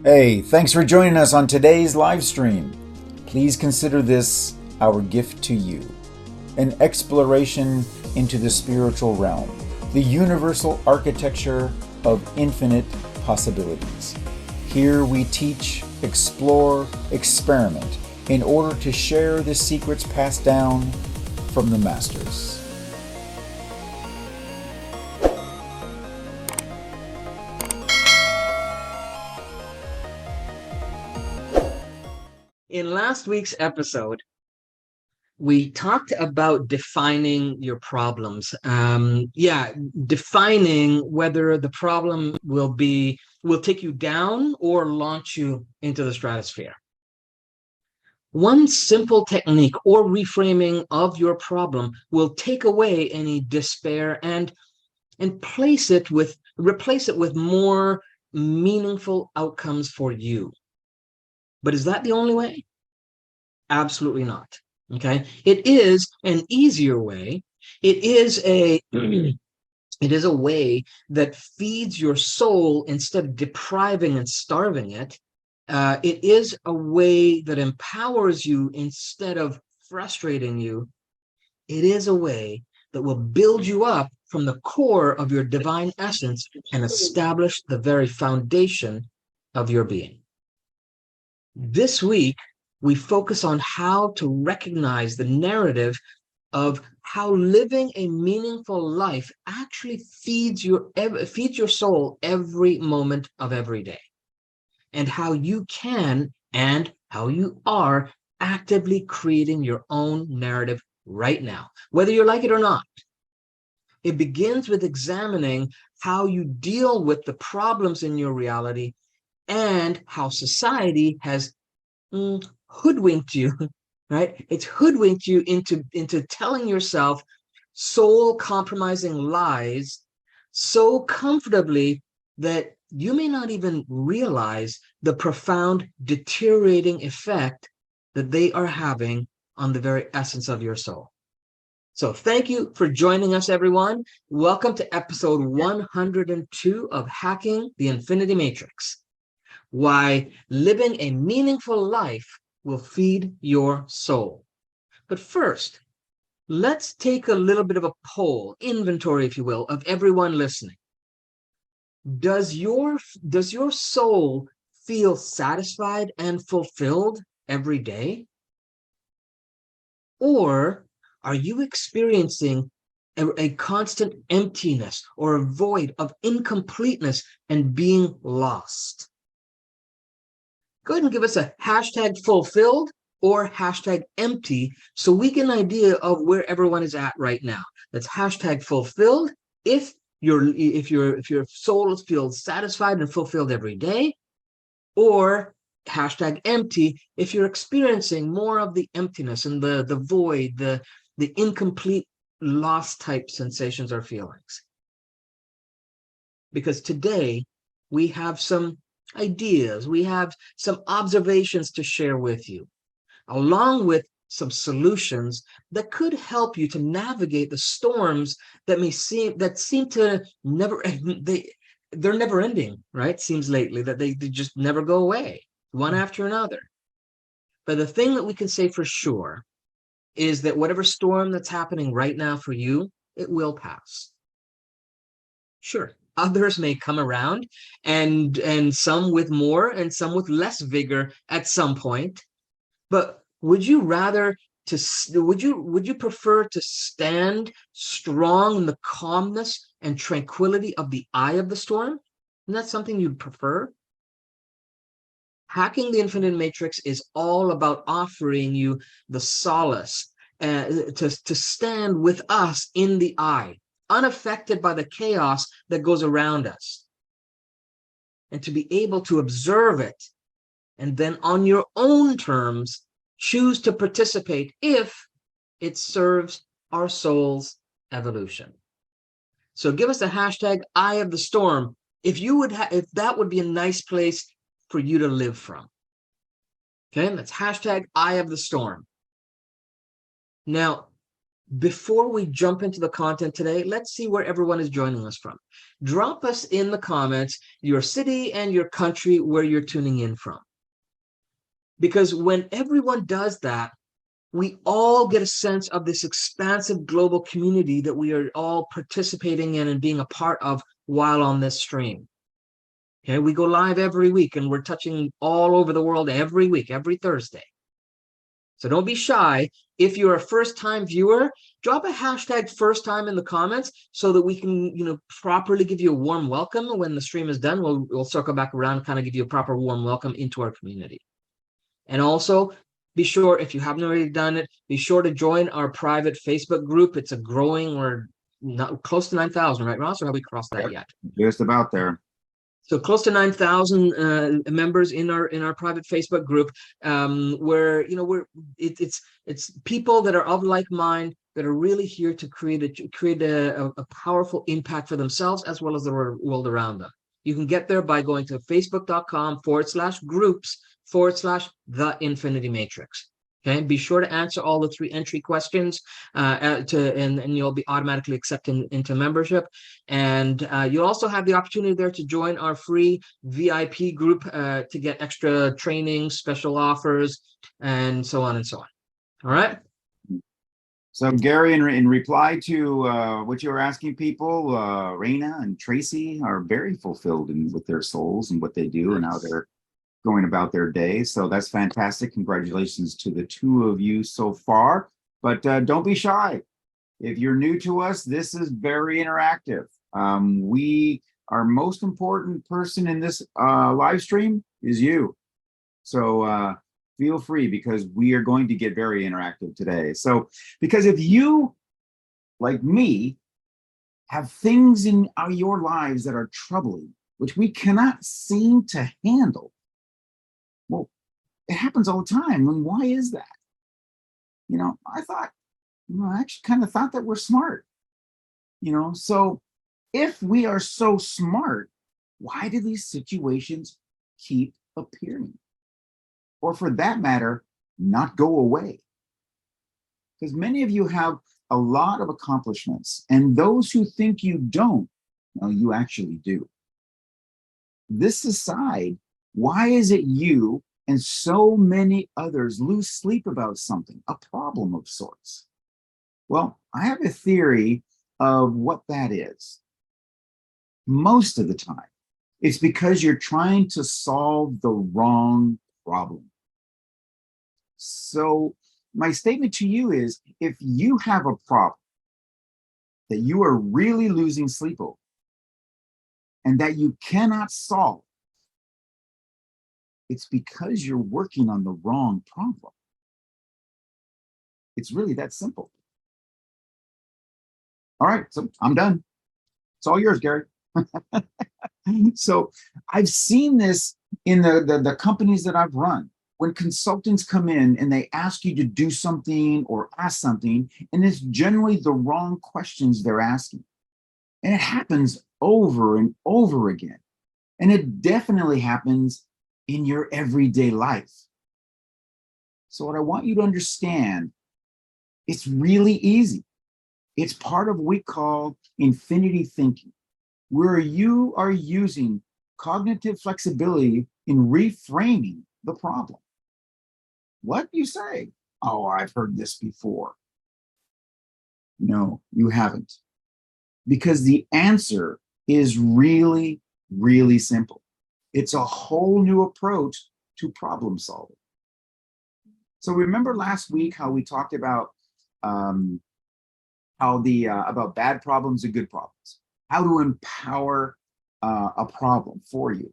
Hey, thanks for joining us on today's live stream. Please consider this our gift to you, an exploration into the spiritual realm, the universal architecture of infinite possibilities. Here we teach, explore, experiment in order to share the secrets passed down from the masters. In last week's episode, we talked about defining your problems. Defining whether the problem will take you down or launch you into the stratosphere. One simple technique or reframing of your problem will take away any despair and replace it with more meaningful outcomes for you. But is that the only way? Absolutely not. Okay. It is an easier way. It is a it is a way that feeds your soul instead of depriving and starving it. It is a way that empowers you instead of frustrating you. It is a way that will build you up from the core of your divine essence and establish the very foundation of your being. This week, we focus on how to recognize the narrative of how living a meaningful life actually feeds your soul every moment of every day, and how you can and how you are actively creating your own narrative right now, whether you like it or not. It begins with examining how you deal with the problems in your reality and how society has hoodwinked you, right? It's hoodwinked you into telling yourself soul compromising lies so comfortably that you may not even realize the profound deteriorating effect that they are having on the very essence of your soul. So thank you for joining us, everyone. Welcome to episode 102 of Hacking the Infinity Matrix. Why living a meaningful life will feed your soul. But first, let's take a little bit of a poll, inventory, if you will, of everyone listening. Does your soul feel satisfied and fulfilled every day? Or are you experiencing a constant emptiness or a void of incompleteness and being lost? Go ahead and give us a hashtag fulfilled or hashtag empty so we get an idea of where everyone is at right now. That's hashtag fulfilled if your soul feels satisfied and fulfilled every day, or hashtag empty if you're experiencing more of the emptiness and the void, the incomplete, lost type sensations or feelings. Because today we have some ideas, we have some observations to share with you, along with some solutions that could help you to navigate the storms that seem to never they're never ending, right? Seems lately that they just never go away, one after another. But the thing that we can say for sure is that whatever storm that's happening right now for you, it will pass. Sure, others may come around, and some with more and some with less vigor at some point. But would you prefer to stand strong in the calmness and tranquility of the eye of the storm? Isn't that something you'd prefer? Hacking the Infinite Matrix is all about offering you the solace to stand with us in the eye, unaffected by the chaos that goes around us, and to be able to observe it, and then on your own terms, choose to participate if it serves our soul's evolution. So give us a hashtag eye of the storm if that would be a nice place for you to live from. Okay, that's hashtag eye of the storm. Now, before we jump into the content today, let's see where everyone is joining us from. Drop us in the comments your city and your country where you're tuning in from. Because when everyone does that, we all get a sense of this expansive global community that we are all participating in and being a part of while on this stream. Okay, we go live every week and we're touching all over the world every week, every Thursday. So don't be shy. If you're a first-time viewer, drop a hashtag first time in the comments so that we can, properly give you a warm welcome when the stream is done. We'll circle back around, kind of give you a proper warm welcome into our community. And also, be sure, if you haven't already done it, be sure to join our private Facebook group. It's a growing, we're not close to 9,000, right, Ross? Or have we crossed that yet? Just about there. So close to 9,000 members in our private Facebook group, where it's people that are of like mind that are really here to create a powerful impact for themselves as well as the world around them. You can get there by going to facebook.com/groups/the Infinity Matrix. Okay, be sure to answer all the 3 entry questions, and you'll be automatically accepted into membership. And you'll also have the opportunity there to join our free VIP group to get extra training, special offers, and so on and so on. All right. So Gary, in reply to what you were asking people, Raina and Tracy are very fulfilled with their souls and what they do and how they're going about their day. So that's fantastic. Congratulations to the 2 of you so far. But don't be shy. If you're new to us, this is very interactive. Our most important person in this live stream is you. So feel free, because we are going to get very interactive today. So, because if you, like me, have things in your lives that are troubling, which we cannot seem to handle, well, it happens all the time. And why is that? I thought, I actually kind of thought that we're smart. So if we are so smart, why do these situations keep appearing? Or for that matter, not go away? Because many of you have a lot of accomplishments, and those who think you don't, well, you actually do. This aside, why is it you and so many others lose sleep about something, a problem of sorts? Well, I have a theory of what that is. Most of the time, it's because you're trying to solve the wrong problem. So my statement to you is, if you have a problem that you are really losing sleep over and that you cannot solve, it's because you're working on the wrong problem. It's really that simple. All right, so I'm done. It's all yours, Gary. So I've seen this in the companies that I've run. When consultants come in and they ask you to do something or ask something, and it's generally the wrong questions they're asking. And it happens over and over again. And it definitely happens in your everyday life. So what I want you to understand, it's really easy. It's part of what we call infinity thinking, where you are using cognitive flexibility in reframing the problem. What you say? Oh, I've heard this before. No, you haven't. Because the answer is really, really simple. It's a whole new approach to problem solving. So remember last week how we talked about about bad problems and good problems, how to empower a problem for you.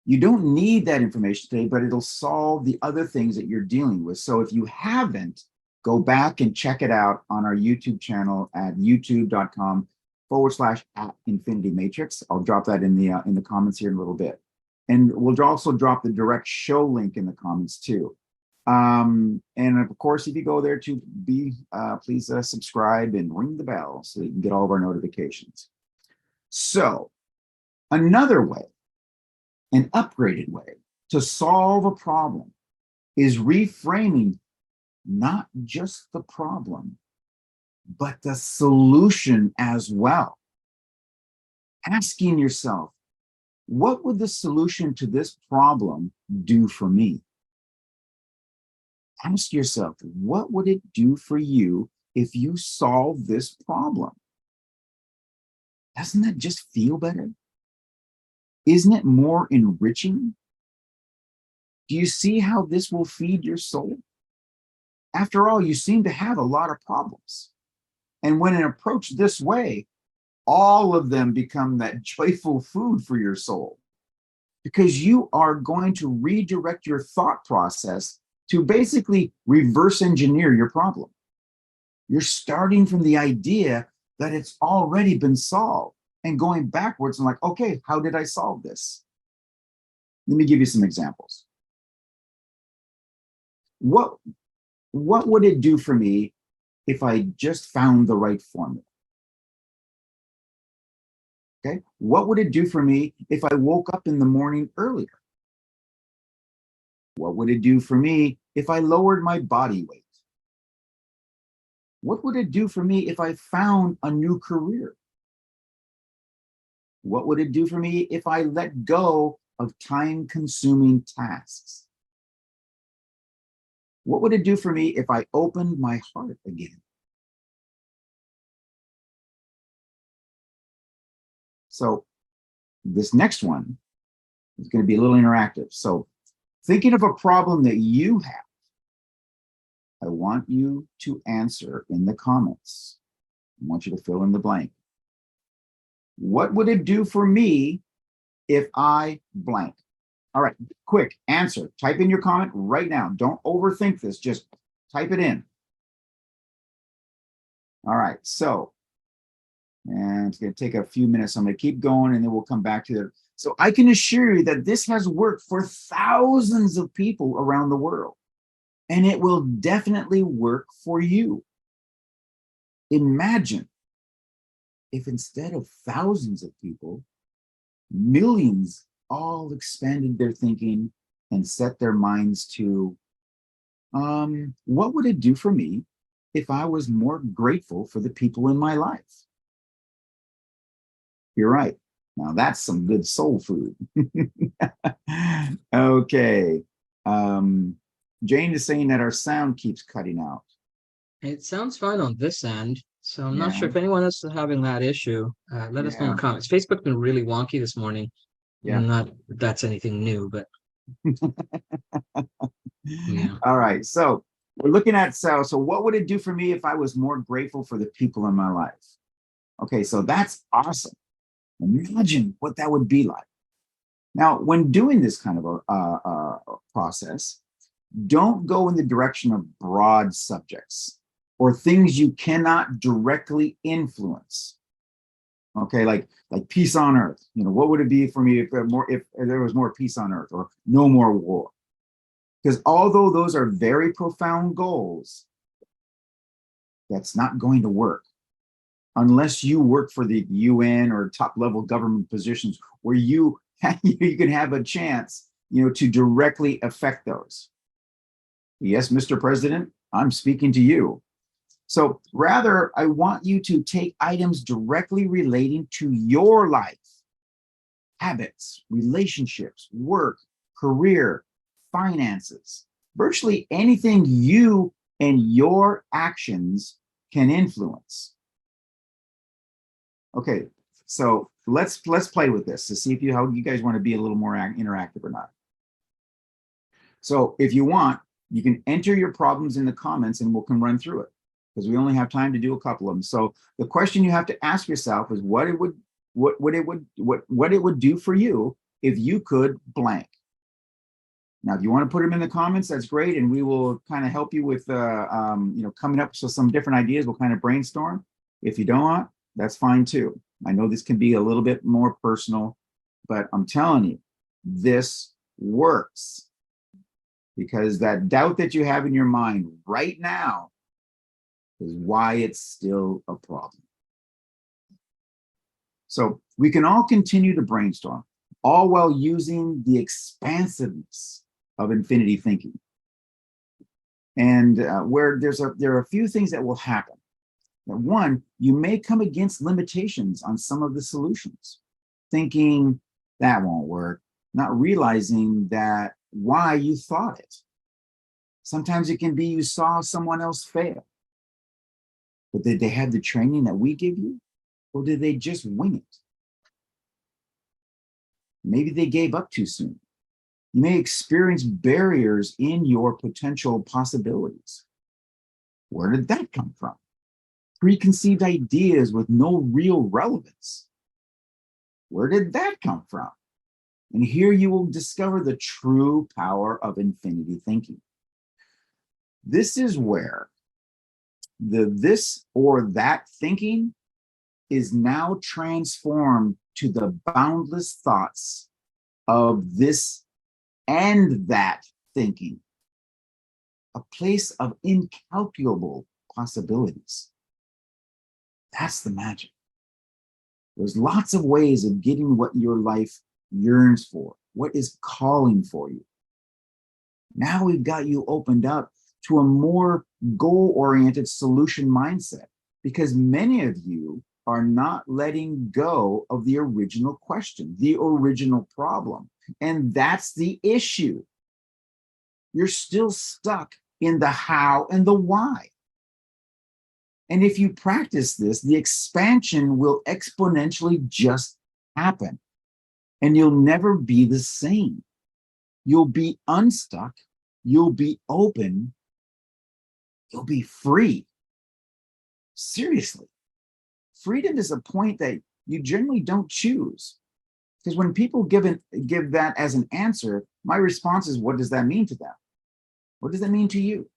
You don't need that information today, but it'll solve the other things that you're dealing with. So if you haven't, go back and check it out on our YouTube channel at youtube.com/@infinitymatrix. I'll drop that in the comments here in a little bit. And we'll also drop the direct show link in the comments too. And of course, if you go there to please subscribe and ring the bell so that you can get all of our notifications. So another way, an upgraded way to solve a problem is reframing not just the problem, but the solution as well. Asking yourself, what would the solution to this problem do for me? Ask yourself, what would it do for you if you solve this problem? Doesn't that just feel better? Isn't it more enriching? Do you see how this will feed your soul? After all, you seem to have a lot of problems. And when approached this way, all of them become that joyful food for your soul, because you are going to redirect your thought process to basically reverse engineer your problem. You're starting from the idea that it's already been solved and going backwards and like, okay, how did I solve this? Let me give you some examples. What would it do for me if I just found the right formula? Okay, what would it do for me if I woke up in the morning earlier? What would it do for me if I lowered my body weight? What would it do for me if I found a new career? What would it do for me if I let go of time-consuming tasks? What would it do for me if I opened my heart again? So this next one is going to be a little interactive. So thinking of a problem that you have, I want you to answer in the comments. I want you to fill in the blank. What would it do for me if I blank? All right, quick answer. Type in your comment right now. Don't overthink this. Just type it in. All right, so, and it's going to take a few minutes. I'm going to keep going and then we'll come back to it. So I can assure you that this has worked for thousands of people around the world, and it will definitely work for you. Imagine if instead of thousands of people, millions all expanded their thinking and set their minds to, what would it do for me if I was more grateful for the people in my life? You're right. Now that's some good soul food. Okay. Jane is saying that our sound keeps cutting out. It sounds fine on this end, so I'm not sure if anyone else is having that issue. Let us know in the comments. Facebook's been really wonky this morning. Yeah. Not that that's anything new, but yeah. All right. So we're looking at, so what would it do for me if I was more grateful for the people in my life? Okay, so that's awesome. Imagine what that would be like. Now, when doing this kind of a process, don't go in the direction of broad subjects or things you cannot directly influence. Okay, like peace on earth. You know, what would it be for me if there was more peace on earth, or no more war? Because although those are very profound goals, that's not going to work unless you work for the UN or top level government positions where you can have a chance, to directly affect those. Yes, Mr. President, I'm speaking to you. So rather, I want you to take items directly relating to your life, habits, relationships, work, career, finances, virtually anything you and your actions can influence. Okay, so let's play with this to see if how you guys want to be a little more interactive or not. So if you want, you can enter your problems in the comments and we can run through it, because we only have time to do a couple of them. So the question you have to ask yourself is what it would do for you if you could blank. Now, if you want to put them in the comments, that's great, and we will kind of help you with coming up with some different ideas. We'll kind of brainstorm. If you don't want, that's fine too. I know this can be a little bit more personal, but I'm telling you, this works, because that doubt that you have in your mind right now is why it's still a problem. So we can all continue to brainstorm, all while using the expansiveness of infinity thinking. And where there are a few things that will happen. That one, you may come against limitations on some of the solutions, thinking that won't work, not realizing that why you thought it. Sometimes it can be you saw someone else fail. But did they have the training that we give you? Or did they just wing it? Maybe they gave up too soon. You may experience barriers in your potential possibilities. Where did that come from? Preconceived ideas with no real relevance. Where did that come from? And here you will discover the true power of infinity thinking. This is where the this or that thinking is now transformed to the boundless thoughts of this and that thinking, a place of incalculable possibilities. That's the magic. There's lots of ways of getting what your life yearns for, what is calling for you. Now we've got you opened up to a more goal-oriented solution mindset, because many of you are not letting go of the original question, the original problem. And that's the issue. You're still stuck in the how and the why. And if you practice this, the expansion will exponentially just happen. And you'll never be the same. You'll be unstuck. You'll be open. You'll be free. Seriously. Freedom is a point that you generally don't choose. Because when people give that as an answer, my response is, what does that mean to them? What does that mean to you?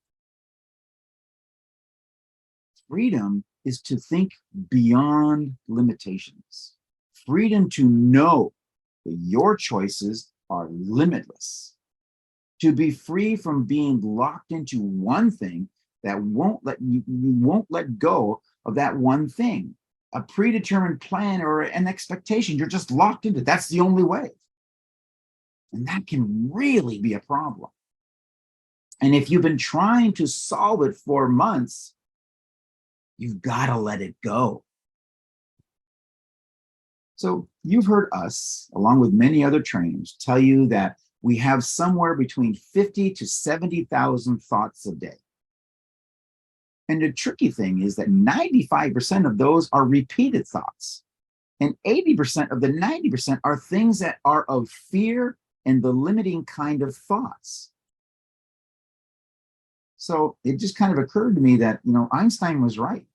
Freedom is to think beyond limitations. Freedom to know that your choices are limitless. To be free from being locked into one thing that you won't let go of that one thing. A predetermined plan or an expectation, you're just locked into. That's the only way. And that can really be a problem. And if you've been trying to solve it for months, you've got to let it go. So you've heard us, along with many other trainers, tell you that we have somewhere between 50 to 70,000 thoughts a day. And the tricky thing is that 95% of those are repeated thoughts. And 80% of the 90% are things that are of fear and the limiting kind of thoughts. So it just kind of occurred to me that, Einstein was right.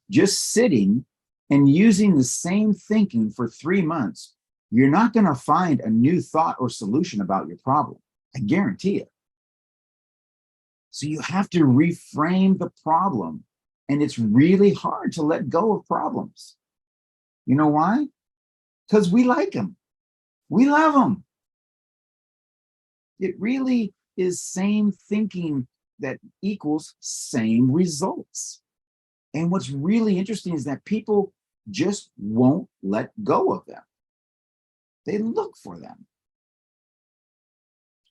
Just sitting and using the same thinking for 3 months, you're not going to find a new thought or solution about your problem. I guarantee it. So you have to reframe the problem. And it's really hard to let go of problems. You know why? Because we like them. We love them. It really is same thinking that equals same results. And what's really interesting is that people just won't let go of them. They look for them.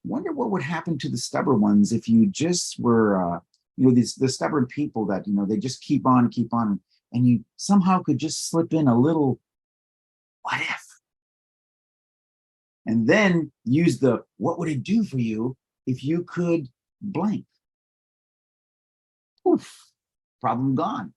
Wonder what would happen to the stubborn ones if you just were, the stubborn people that, they just keep on, and you somehow could just slip in a little, what if? And then use the, what would it do for you if you could blank? Poof, problem gone.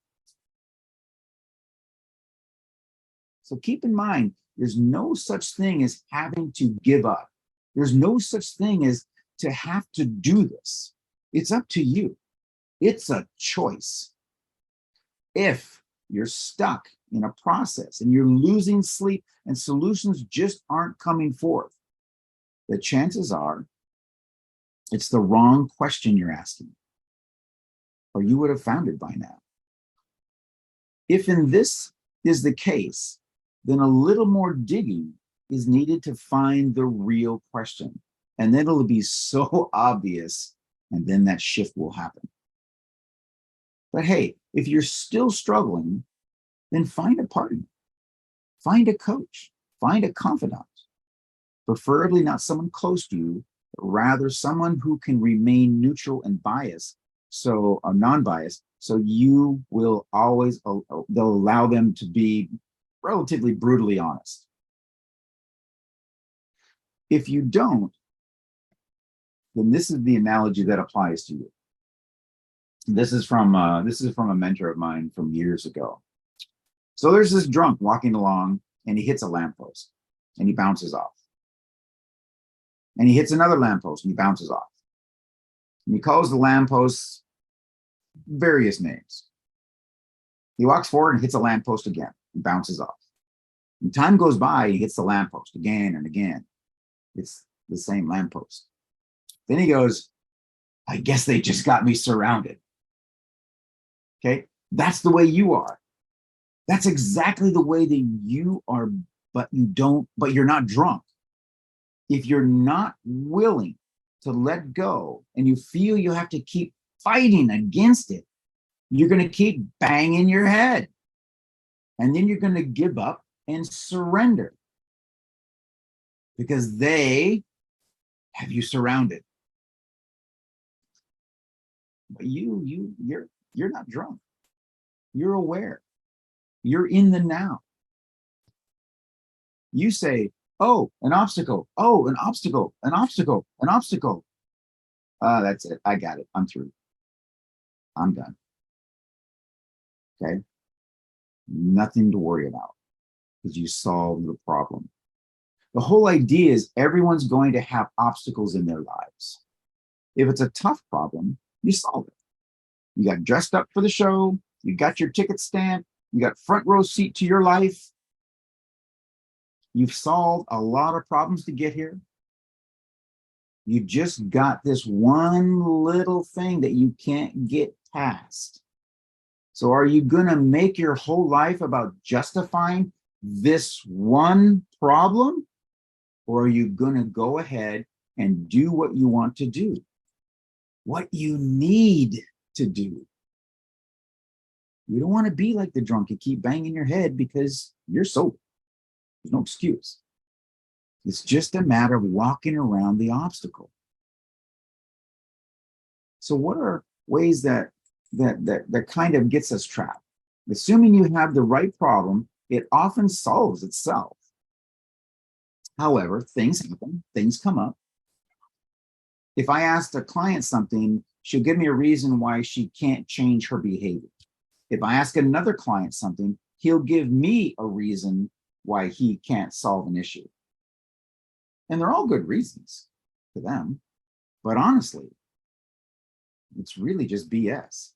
So keep in mind, there's no such thing as having to give up. There's no such thing as to have to do this. It's up to you. It's a choice. If you're stuck in a process and you're losing sleep and solutions just aren't coming forth, the chances are it's the wrong question you're asking, or you would have found it by now. If in this is the case, then a little more digging is needed to find the real question. And then it'll be so obvious, and then that shift will happen. But hey, if you're still struggling, then find a partner, find a coach, find a confidant, preferably not someone close to you, but rather someone who can remain neutral and non-biased, So you will always, they'll allow them to be relatively brutally honest. If you don't, then this is the analogy that applies to you. This is from a mentor of mine from years ago. So there's this drunk walking along, and he hits a lamppost, and he bounces off. And he hits another lamppost, and he bounces off. And he calls the lamppost various names. He walks forward and hits a lamppost again, and bounces off. And time goes by, he hits the lamppost again and again. It's the same lamppost. Then he goes, I guess they just got me surrounded. Okay, that's the way you are. That's exactly the way that you are, but you're not drunk. If you're not willing to let go and you feel you have to keep fighting against it, you're going to keep banging your head. And then you're going to give up and surrender because they have you surrounded. But you're not drunk. You're aware. You're in the now. You say, oh, an obstacle. Oh, an obstacle, an obstacle, an obstacle. That's it. I got it. I'm through. I'm done. Okay. Nothing to worry about because you solved the problem. The whole idea is everyone's going to have obstacles in their lives. If it's a tough problem, you solve it. You got dressed up for the show. You got your ticket stamped. You got front row seat to your life. You've solved a lot of problems to get here. You just got this one little thing that you can't get past. So are you going to make your whole life about justifying this one problem? Or are you going to go ahead and do what you want to do? What you need to do. You don't want to be like the drunk. You keep banging your head because you're sober. There's no excuse. It's just a matter of walking around the obstacle. So what are ways that kind of gets us trapped? Assuming you have the right problem, it often solves itself. However, things happen, things come up. If I asked a client something, she'll give me a reason why she can't change her behavior. If I ask another client something, he'll give me a reason why he can't solve an issue. And they're all good reasons to them. But honestly, it's really just BS.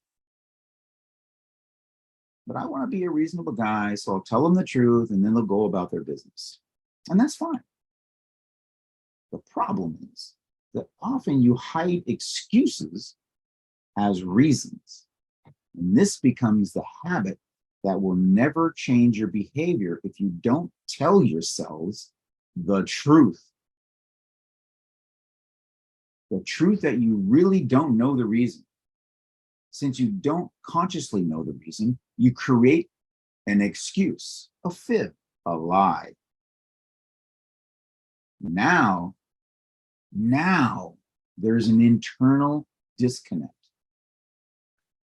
But I want to be a reasonable guy, so I'll tell them the truth and then they'll go about their business. And that's fine. The problem is that often you hide excuses as reasons. And this becomes the habit that will never change your behavior if you don't tell yourselves the truth. The truth that you really don't know the reason. Since you don't consciously know the reason, you create an excuse, a fib, a lie. Now there's an internal disconnect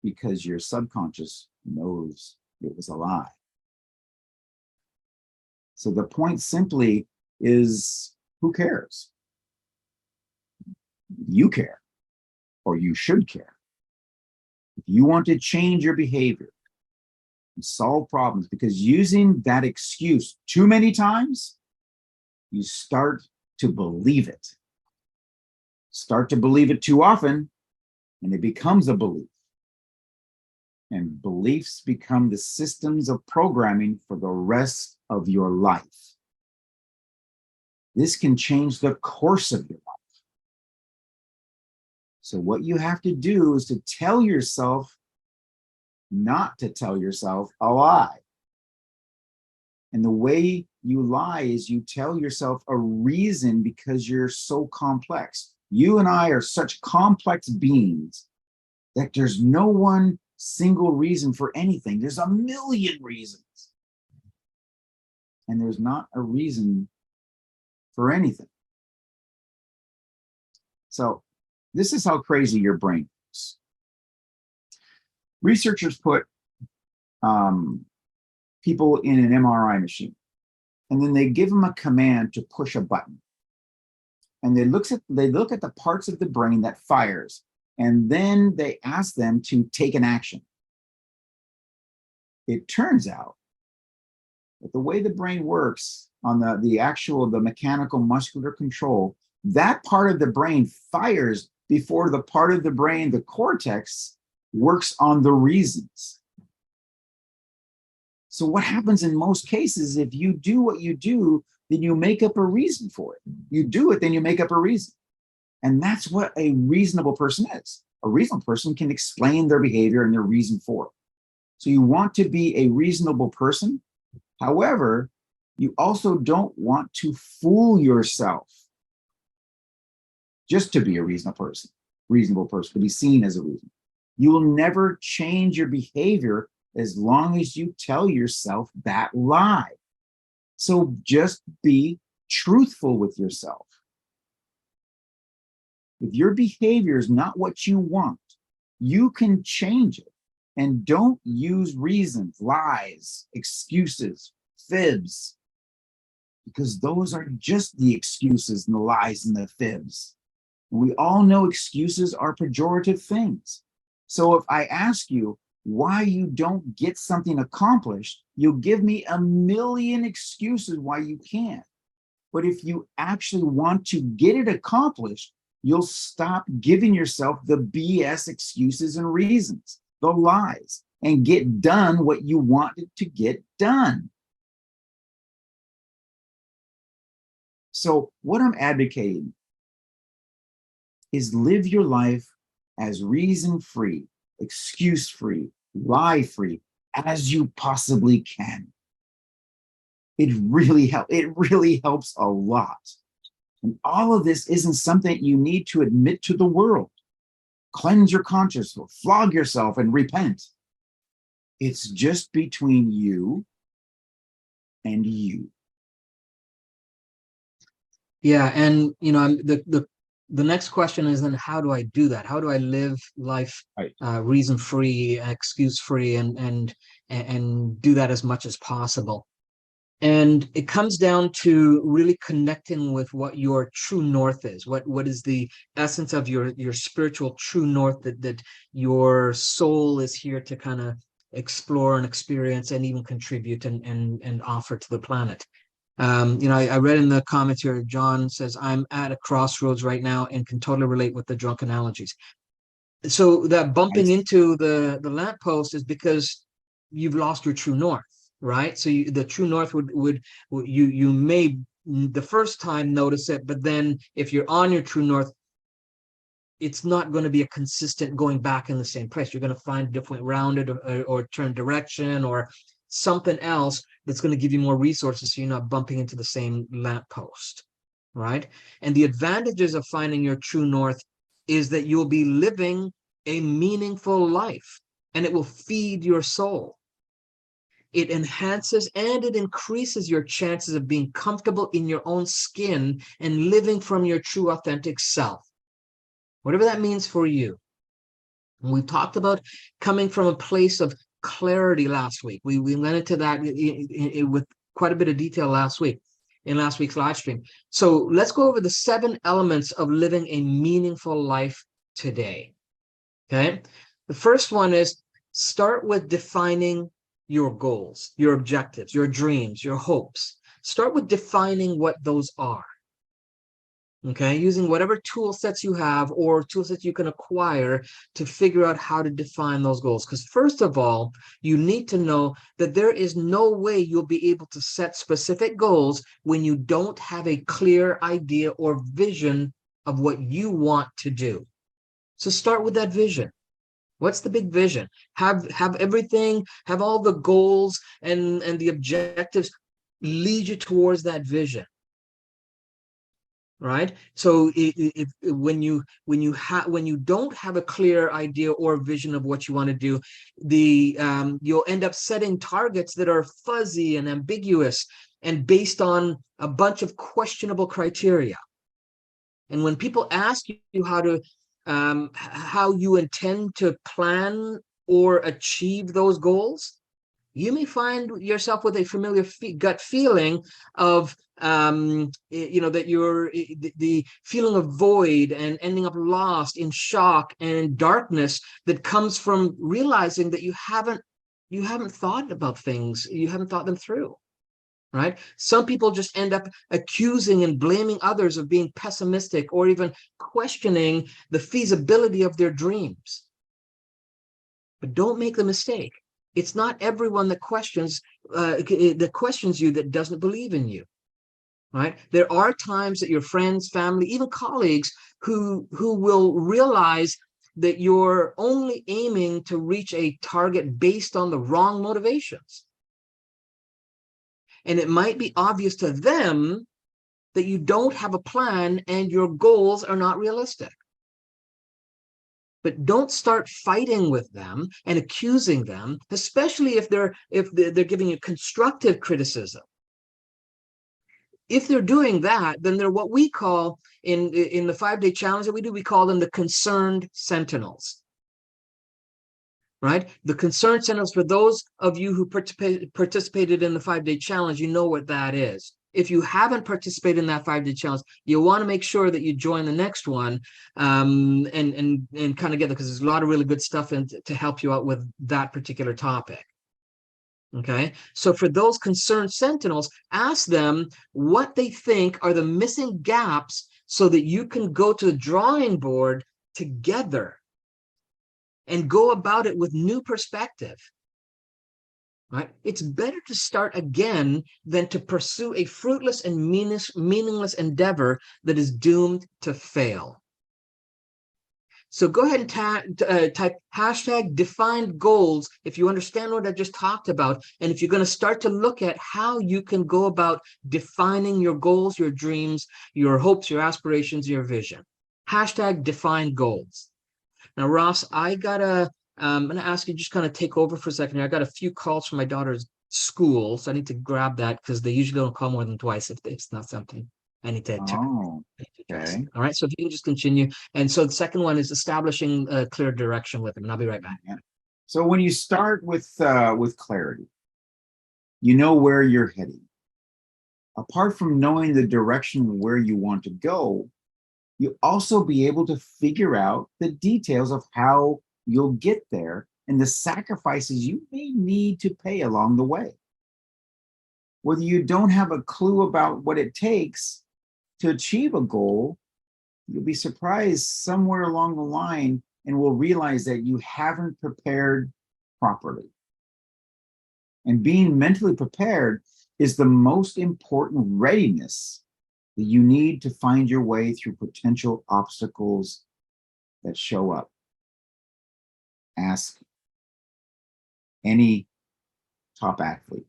because your subconscious knows it was a lie. So the point simply is, who cares? You care, or you should care. If you want to change your behavior and solve problems, because using that excuse too many times, you start to believe it. Start to believe it too often, and it becomes a belief. And beliefs become the systems of programming for the rest of your life. This can change the course of your life. So what you have to do is to tell yourself not to tell yourself a lie. And the way you lie is you tell yourself a reason because you're so complex. You and I are such complex beings that there's no one single reason for anything. There's a million reasons. And there's not a reason for anything. So this is how crazy your brain is. Researchers put people in an MRI machine, and then they give them a command to push a button. And they look at the parts of the brain that fires, and then they ask them to take an action. It turns out that the way the brain works on the mechanical muscular control, that part of the brain fires before the part of the brain, the cortex, works on the reasons. So what happens in most cases, if you do what you do, then you make up a reason for it. You do it, then you make up a reason. And that's what a reasonable person is. A reasonable person can explain their behavior and their reason for it. So you want to be a reasonable person. However, you also don't want to fool yourself just to be a reasonable person, to be seen as a reason. You will never change your behavior as long as you tell yourself that lie. So just be truthful with yourself. If your behavior is not what you want, you can change it. And don't use reasons, lies, excuses, fibs, because those are just the excuses and the lies and the fibs. We all know excuses are pejorative things. So if I ask you why you don't get something accomplished, you'll give me a million excuses why you can't. But if you actually want to get it accomplished, you'll stop giving yourself the BS excuses and reasons, the lies, and get done what you wanted to get done. So what I'm advocating is live your life as reason-free, excuse-free, lie-free as you possibly can. It really helps a lot. And all of this isn't something you need to admit to the world. Cleanse your conscience, flog yourself, and repent. It's just between you and you. Yeah, and the next question is then how do I do that? How do I live life Right. Reason-free, excuse-free, and do that as much as possible? And it comes down to really connecting with what your true north is. What is the essence of your spiritual true north that your soul is here to kind of explore and experience and even contribute and offer to the planet. I read in the comments here, John says, I'm at a crossroads right now and can totally relate with the drunk analogies. So that bumping into the lamppost is because you've lost your true north, right? So the true north would you may the first time notice it, but then if you're on your true north, it's not going to be a consistent going back in the same place. You're going to find a different rounded or turn direction or something else that's going to give you more resources so you're not bumping into the same lamppost, right? And the advantages of finding your true north is that you'll be living a meaningful life and it will feed your soul. It enhances and it increases your chances of being comfortable in your own skin and living from your true authentic self, whatever that means for you. And we talked about coming from a place of clarity last week. We went into that with quite a bit of detail last week in last week's live stream. So let's go over the 7 elements of living a meaningful life today. Okay. The first one is start with defining your goals, your objectives, your dreams, your hopes. Start with defining what those are. Okay, using whatever tool sets you have or tool sets you can acquire to figure out how to define those goals. Because first of all, you need to know that there is no way you'll be able to set specific goals when you don't have a clear idea or vision of what you want to do. So start with that vision. What's the big vision? Have everything, have all the goals and the objectives lead you towards that vision. Right. So when you don't have a clear idea or vision of what you want to do, you'll end up setting targets that are fuzzy and ambiguous and based on a bunch of questionable criteria. And when people ask you how you intend to plan or achieve those goals, you may find yourself with a familiar gut feeling of, that you're the feeling of void and ending up lost in shock and darkness that comes from realizing that you haven't thought about things, you haven't thought them through. Right? Some people just end up accusing and blaming others of being pessimistic or even questioning the feasibility of their dreams. But don't make the mistake. It's not everyone that questions you that doesn't believe in you. Right? There are times that your friends, family, even colleagues who will realize that you're only aiming to reach a target based on the wrong motivations. And it might be obvious to them that you don't have a plan and your goals are not realistic. But don't start fighting with them and accusing them, especially if they're giving you constructive criticism. If they're doing that, then they're what we call in the 5-day challenge that we do, we call them the concerned sentinels. Right? The concerned sentinels, for those of you who participated in the 5-day challenge, you know what that is. If you haven't participated in that 5-day challenge, you want to make sure that you join the next one, and kind of get there, because there's a lot of really good stuff to help you out with that particular topic. Okay, so for those concerned sentinels, ask them what they think are the missing gaps so that you can go to the drawing board together and go about it with new perspective. Right? It's better to start again than to pursue a fruitless and meaningless endeavor that is doomed to fail. So go ahead and type hashtag defined goals if you understand what I just talked about, and if you're going to start to look at how you can go about defining your goals, your dreams, your hopes, your aspirations, your vision. Hashtag defined goals. Now, Ross, I'm going to ask you just kind of take over for a second here. I got a few calls from my daughter's school, so I need to grab that because they usually don't call more than twice if it's not something I need to check. Okay. All right, so if you can just continue. And so the second one is establishing a clear direction with them, and I'll be right back. Yeah. So when you start with clarity, you know where you're heading. Apart from knowing the direction where you want to go, you'll also be able to figure out the details of how you'll get there and the sacrifices you may need to pay along the way. Whether you don't have a clue about what it takes to achieve a goal, you'll be surprised somewhere along the line and will realize that you haven't prepared properly. And being mentally prepared is the most important readiness that you need to find your way through potential obstacles that show up. Ask any top athlete,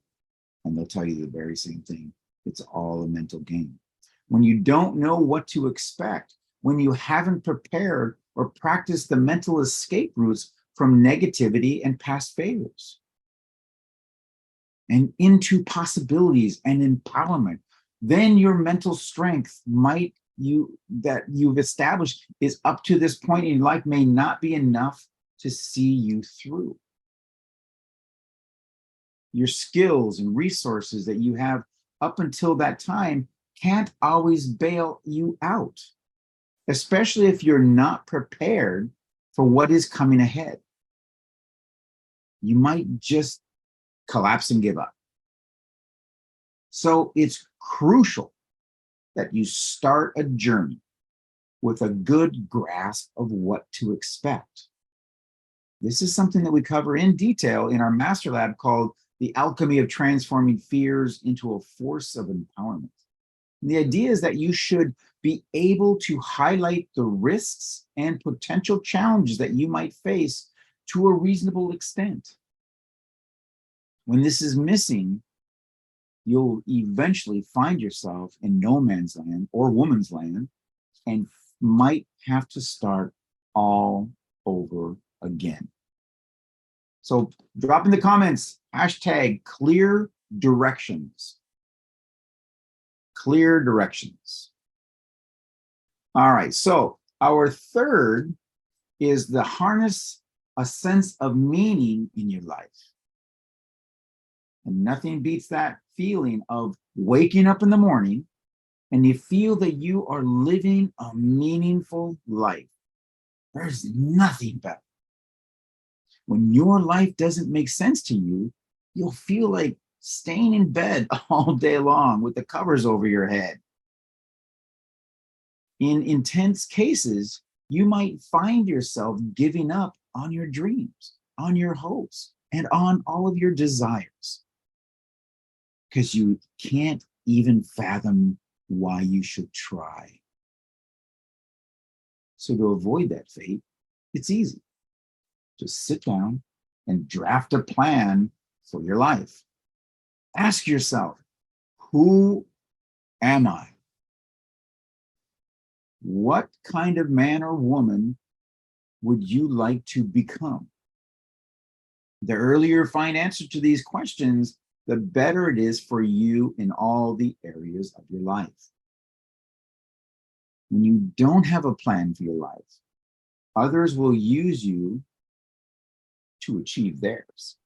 and they'll tell you the very same thing. It's all a mental game. When you don't know what to expect, when you haven't prepared or practiced the mental escape routes from negativity and past failures, and into possibilities and empowerment, then your mental strength that you've established is up to this point in life may not be enough to see you through. Your skills and resources that you have up until that time can't always bail you out, especially if you're not prepared for what is coming ahead. You might just collapse and give up. So it's crucial that you start a journey with a good grasp of what to expect. This is something that we cover in detail in our master lab called The Alchemy of Transforming Fears into a Force of Empowerment. And the idea is that you should be able to highlight the risks and potential challenges that you might face to a reasonable extent. When this is missing, you'll eventually find yourself in no man's land or woman's land and might have to start all over again. So drop in the comments, hashtag clear directions. Clear directions. All right, so our third is the harness a sense of meaning in your life. And nothing beats that feeling of waking up in the morning and you feel that you are living a meaningful life. There's nothing better. When your life doesn't make sense to you, you'll feel like staying in bed all day long with the covers over your head. In intense cases, you might find yourself giving up on your dreams, on your hopes, and on all of your desires, because you can't even fathom why you should try. So to avoid that fate, it's easy. Just sit down and draft a plan for your life. Ask yourself, who am I? What kind of man or woman would you like to become? The earlier you find answers to these questions, the better it is for you in all the areas of your life. When you don't have a plan for your life, others will use you to achieve theirs.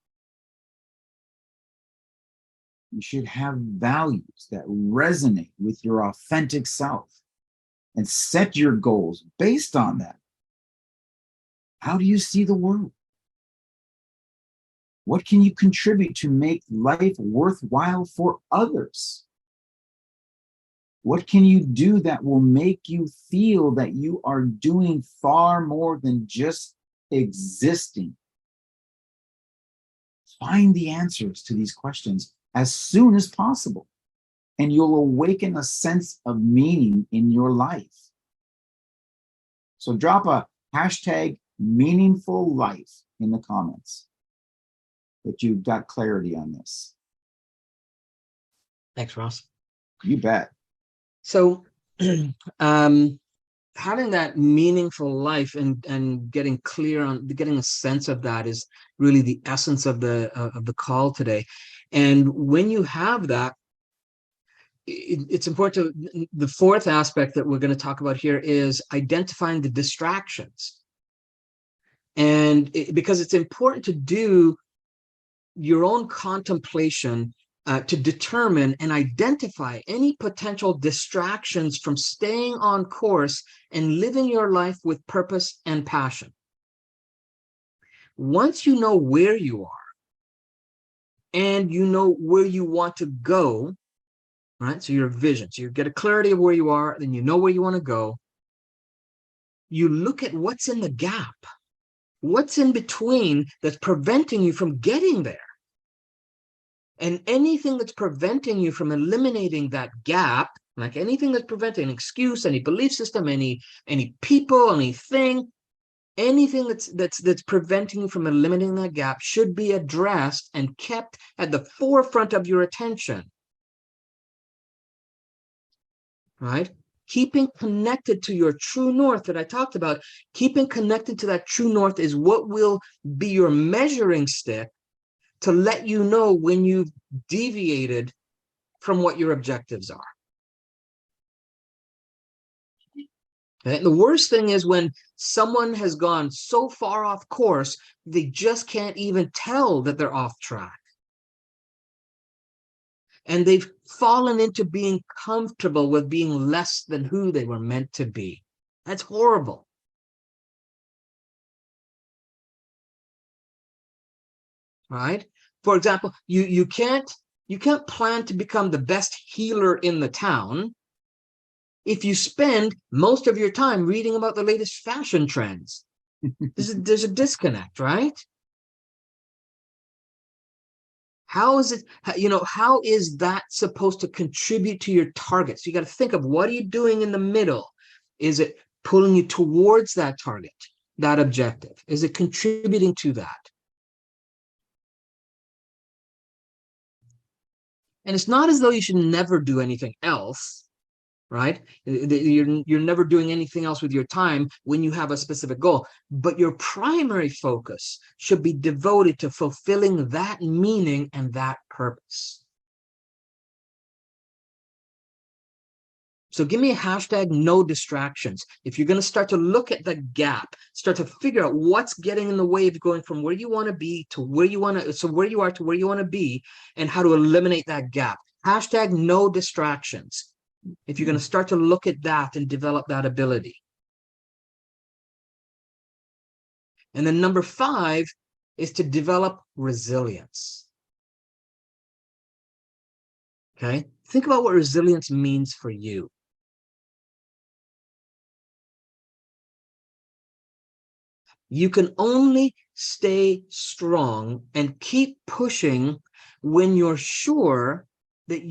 You should have values that resonate with your authentic self and set your goals based on that. How do you see the world? What can you contribute to make life worthwhile for others? What can you do that will make you feel that you are doing far more than just existing? Find the answers to these questions as soon as possible, and you'll awaken a sense of meaning in your life. So drop a hashtag meaningful life in the comments that you've got clarity on this. Thanks, Ross. You bet. So having that meaningful life and getting clear on getting a sense of that is really the essence of the call today. And when you have that, it's important to, the fourth aspect that we're going to talk about here is identifying the distractions. And because it's important to do your own contemplation to determine and identify any potential distractions from staying on course and living your life with purpose and passion. Once you know where you are and you know where you want to go, right? So your vision, so you get a clarity of where you are, then you know where you want to go. You look at what's in the gap, what's in between that's preventing you from getting there. And anything that's preventing you from eliminating that gap, like anything that's preventing an excuse, any belief system, any people, anything, anything that's preventing you from eliminating that gap should be addressed and kept at the forefront of your attention. Right? Keeping connected to your true north that I talked about, keeping connected to that true north is what will be your measuring stick to let you know when you've deviated from what your objectives are. And the worst thing is when someone has gone so far off course, they just can't even tell that they're off track. And they've fallen into being comfortable with being less than who they were meant to be. That's horrible. Right? For example, you can't plan to become the best healer in the town if you spend most of your time reading about the latest fashion trends. There's a disconnect, right? How is it, how is that supposed to contribute to your targets? You got to think of what are you doing in the middle? Is it pulling you towards that target, that objective? Is it contributing to that? And it's not as though you should never do anything else, right? You're never doing anything else with your time when you have a specific goal, but your primary focus should be devoted to fulfilling that meaning and that purpose. So give me a hashtag no distractions. If you're going to start to look at the gap, start to figure out what's getting in the way of going from where you want to be to where you want to, so where you are to where you want to be, and how to eliminate that gap. Hashtag no distractions. If you're going to start to look at that and develop that ability. And then number 5 is to develop resilience. Okay? Think about what resilience means for you. You can only stay strong and keep pushing when you're sure that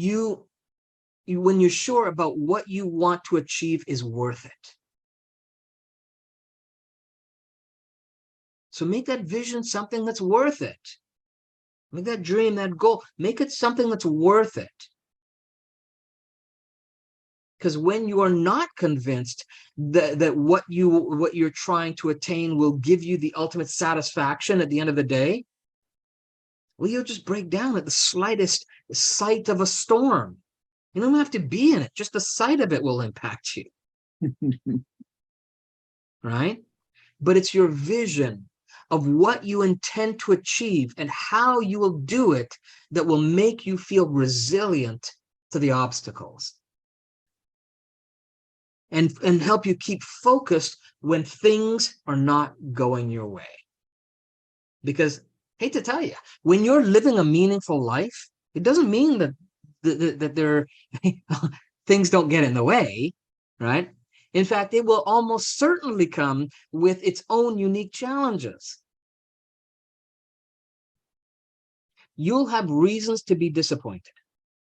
when you're sure about what you want to achieve is worth it. So make that vision something that's worth it. Make that dream, that goal, make it something that's worth it. Because when you are not convinced that what you're trying to attain will give you the ultimate satisfaction at the end of the day, well, you'll just break down at the slightest sight of a storm. You don't have to be in it. Just the sight of it will impact you. Right? But it's your vision of what you intend to achieve and how you will do it that will make you feel resilient to the obstacles. And help you keep focused when things are not going your way. Because, hate to tell you, when you're living a meaningful life, it doesn't mean that there things don't get in the way, right? In fact, it will almost certainly come with its own unique challenges. You'll have reasons to be disappointed.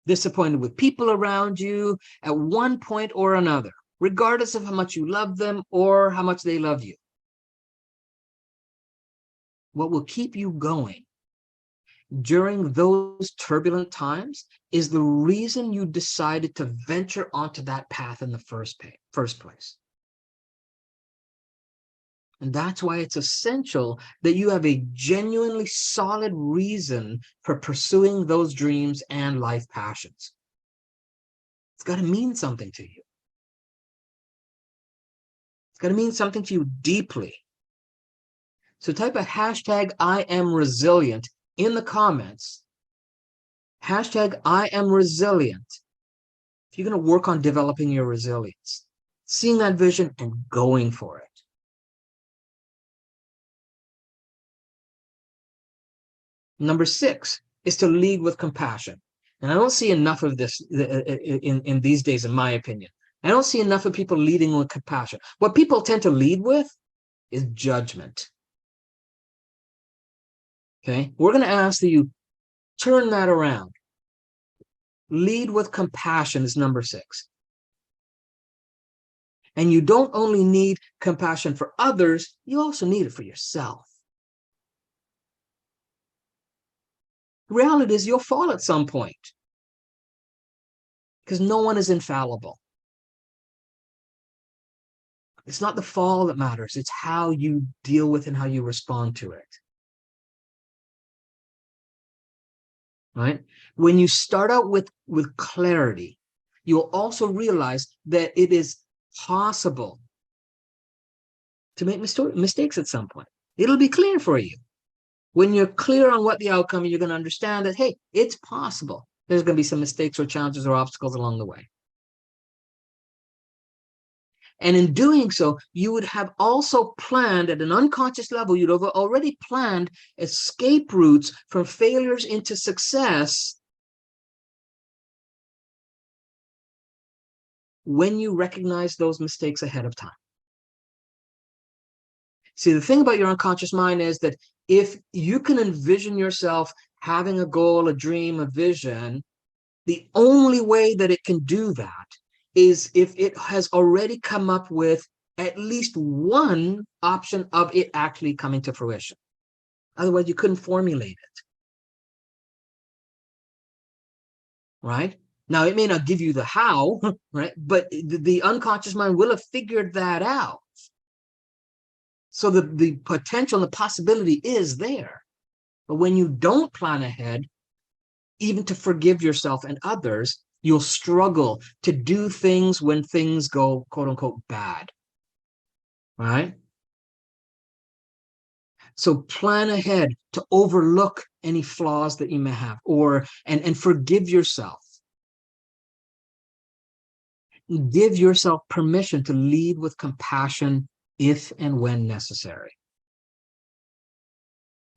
Disappointed with people around you at one point or another, regardless of how much you love them or how much they love you. What will keep you going during those turbulent times is the reason you decided to venture onto that path in the first place. And that's why it's essential that you have a genuinely solid reason for pursuing those dreams and life passions. It's got to mean something to you. It's got to mean something to you deeply. So type a hashtag I am resilient in the comments. Hashtag I am resilient. If you're going to work on developing your resilience, seeing that vision and going for it. Number 6 is to lead with compassion. And I don't see enough of this in these days, in my opinion. I don't see enough of people leading with compassion. What people tend to lead with is judgment. Okay? We're going to ask that you turn that around. Lead with compassion is number 6. And you don't only need compassion for others, you also need it for yourself. The reality is you'll fall at some point because no one is infallible. It's not the fall that matters. It's how you deal with and how you respond to it. Right? When you start out with clarity, you'll also realize that it is possible to make mistakes at some point. It'll be clear for you. When you're clear on what the outcome is, you're going to understand that, hey, it's possible. There's going to be some mistakes or challenges or obstacles along the way. And in doing so, you would have also planned at an unconscious level, you'd have already planned escape routes from failures into success when you recognize those mistakes ahead of time. See, the thing about your unconscious mind is that if you can envision yourself having a goal, a dream, a vision, the only way that it can do that is if it has already come up with at least one option of it actually coming to fruition. Otherwise, you couldn't formulate it. Right? Now, it may not give you the how, right? But the unconscious mind will have figured that out. So the potential, the possibility is there. But when you don't plan ahead, even to forgive yourself and others, You'll struggle to do things when things go, quote unquote, bad. Right? So plan ahead to overlook any flaws that you may have, and forgive yourself. Give yourself permission to lead with compassion if and when necessary.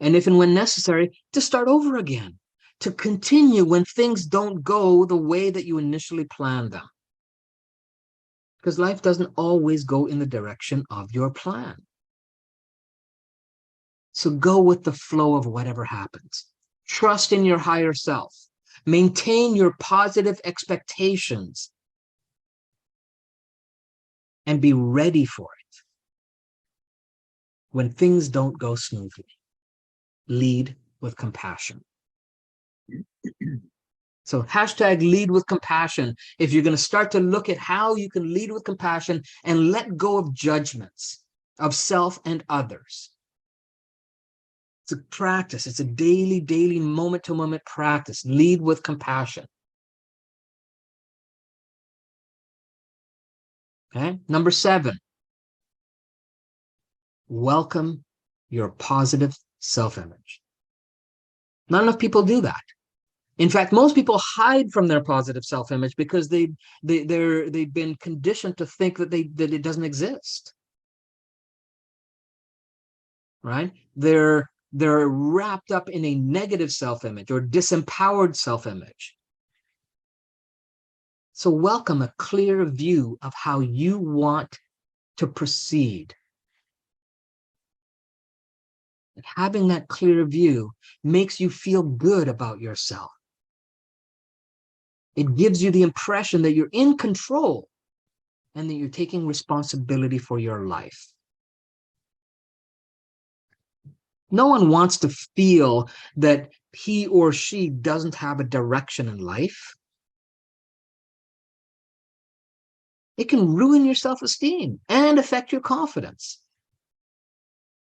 And if and when necessary, to start over again, to continue when things don't go the way that you initially planned them. Because life doesn't always go in the direction of your plan. So go with the flow of whatever happens. Trust in your higher self. Maintain your positive expectations. And be ready for it when things don't go smoothly. Lead with compassion. So hashtag lead with compassion. If you're going to start to look at how you can lead with compassion and let go of judgments of self and others. It's a practice. It's a daily, moment-to-moment practice. Lead with compassion. Okay. Number 7, welcome your positive self-image. Not enough people do that. In fact, most people hide from their positive self-image because they've been conditioned to think that it doesn't exist. Right? They're wrapped up in a negative self-image or disempowered self-image. So welcome a clear view of how you want to proceed. And having that clear view makes you feel good about yourself. It gives you the impression that you're in control and that you're taking responsibility for your life. No one wants to feel that he or she doesn't have a direction in life. It can ruin your self-esteem and affect your confidence.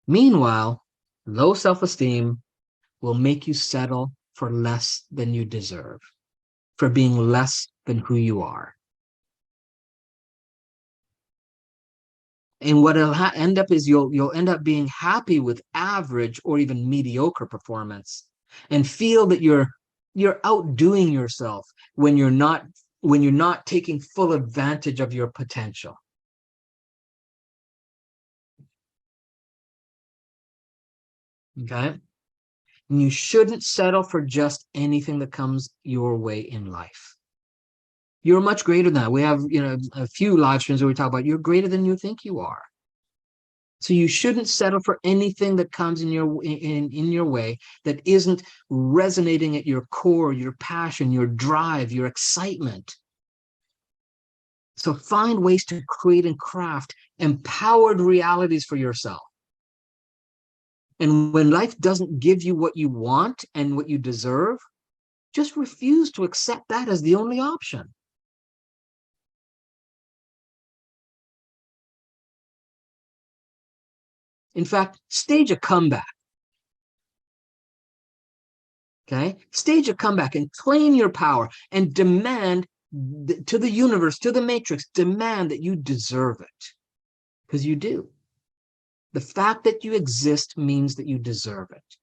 Meanwhile, low self-esteem will make you settle for less than you deserve, for being less than who you are. And what it'll end up is you'll end up being happy with average or even mediocre performance and feel that you're outdoing yourself when you're not taking full advantage of your potential. Okay? And you shouldn't settle for just anything that comes your way in life. You're much greater than that. We have, a few live streams where we talk about you're greater than you think you are. So you shouldn't settle for anything that comes in your way that isn't resonating at your core, your passion, your drive, your excitement. So find ways to create and craft empowered realities for yourself. And when life doesn't give you what you want and what you deserve, just refuse to accept that as the only option. In fact, stage a comeback. Okay? Stage a comeback and claim your power and demand to the universe, to the matrix, demand that you deserve it. Because you do. The fact that you exist means that you deserve it.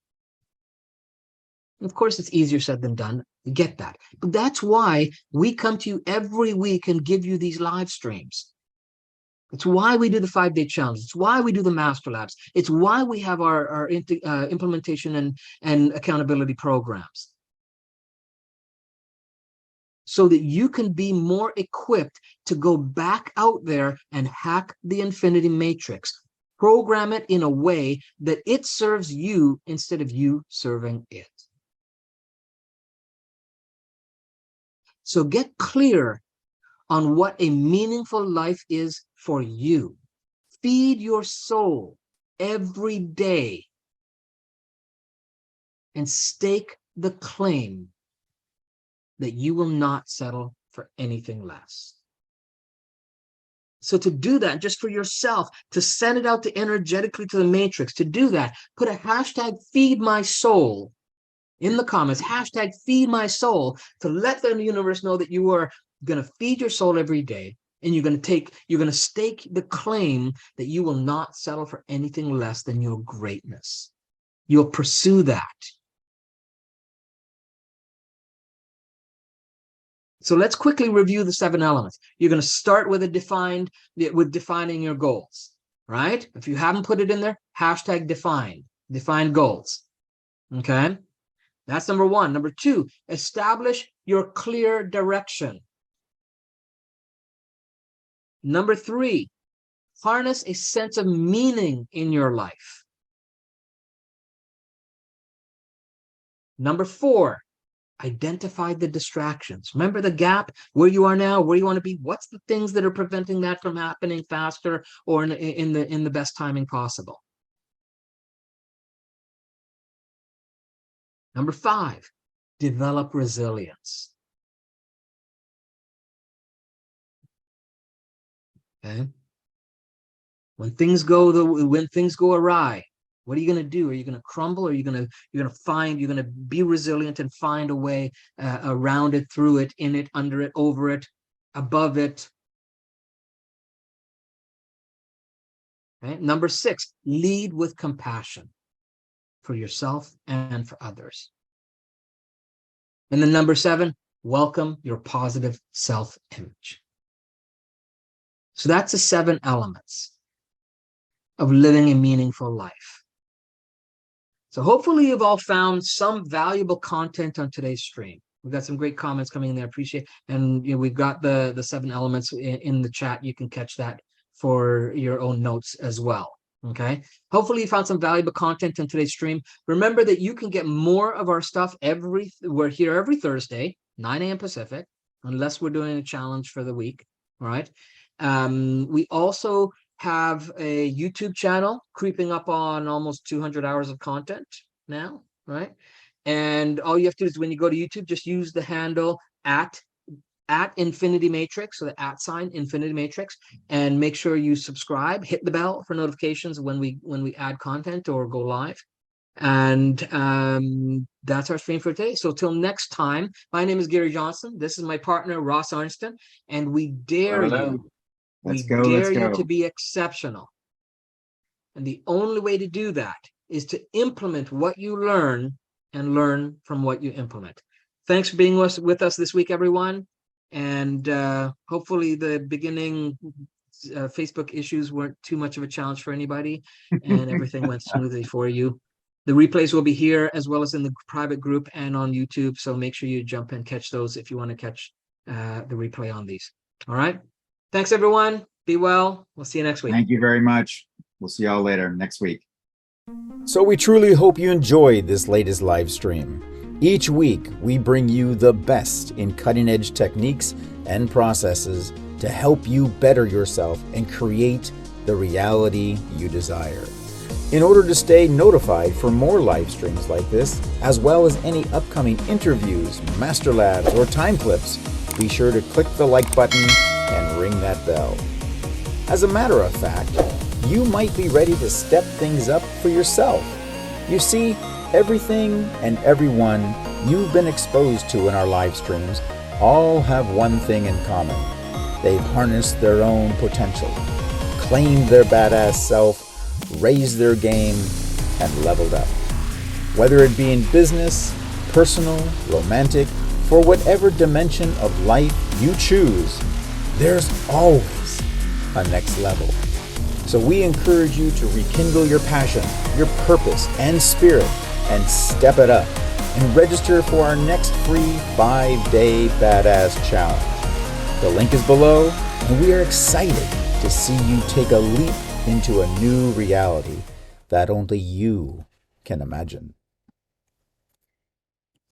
Of course, it's easier said than done. You get that. But that's why we come to you every week and give you these live streams. It's why we do the 5-day challenge. It's why we do the master labs. It's why we have our implementation and accountability programs. So that you can be more equipped to go back out there and hack the infinity matrix. Program it in a way that it serves you instead of you serving it. So get clear on what a meaningful life is for you. Feed your soul every day and stake the claim that you will not settle for anything less. So to do that, just for yourself, to send it out to energetically to the matrix, to do that, put a hashtag feed my soul in the comments, hashtag feed my soul, to let the universe know that you are going to feed your soul every day. And you're going to stake the claim that you will not settle for anything less than your greatness. You'll pursue that. So let's quickly review the 7 elements. You're going to start with defining your goals, right? If you haven't put it in there, hashtag define goals. Okay. That's number 1. Number 2, establish your clear direction. Number 3, harness a sense of meaning in your life. Number 4, identify the distractions. Remember the gap, where you are now, where you want to be. What's the things that are preventing that from happening faster or in the best timing possible? Number 5, develop resilience. Okay. When things go awry, what are you going to do? Are you going to crumble? Or are you going to be resilient and find a way around it, through it, in it, under it, over it, above it? Okay. Number 6, lead with compassion for yourself and for others. And then number 7, welcome your positive self-image. So that's the 7 elements of living a meaningful life. So hopefully you've all found some valuable content on today's stream. We've got some great comments coming in there. Appreciate it. And we've got the 7 elements in the chat. You can catch that for your own notes as well. Okay. Hopefully you found some valuable content in today's stream. Remember that you can get more of our stuff we're here every Thursday, 9 a.m. Pacific, unless we're doing a challenge for the week. All right. We also have a YouTube channel creeping up on almost 200 hours of content now, right? And all you have to do is, when you go to YouTube, just use the handle at Infinity Matrix, so the @ sign Infinity Matrix, and make sure you subscribe, hit the bell for notifications when we add content or go live. And that's our stream for today. So till next time, my name is Gary Johnson. This is my partner, Ross Arnston, and we dare you. Let's We go. dare you to be exceptional. And the only way to do that is to implement what you learn and learn from what you implement. Thanks for being with us this week, everyone. And hopefully the beginning Facebook issues weren't too much of a challenge for anybody, and everything went smoothly for you. The replays will be here as well as in the private group and on YouTube. So make sure you jump and catch those if you want to catch the replay on these. All right. Thanks, everyone. Be well. We'll see you next week. Thank you very much. We'll see y'all later next week. So we truly hope you enjoyed this latest live stream. Each week, we bring you the best in cutting-edge techniques and processes to help you better yourself and create the reality you desire. In order to stay notified for more live streams like this, as well as any upcoming interviews, master labs, or time clips, be sure to click the like button and ring that bell. As a matter of fact, you might be ready to step things up for yourself. You see, everything and everyone you've been exposed to in our live streams all have one thing in common. They've harnessed their own potential, claimed their badass self, raised their game, and leveled up. Whether it be in business, personal, romantic, for whatever dimension of life you choose, there's always a next level. So we encourage you to rekindle your passion, your purpose, and spirit, and step it up, and register for our next free 5-day badass challenge. The link is below, and we are excited to see you take a leap into a new reality that only you can imagine.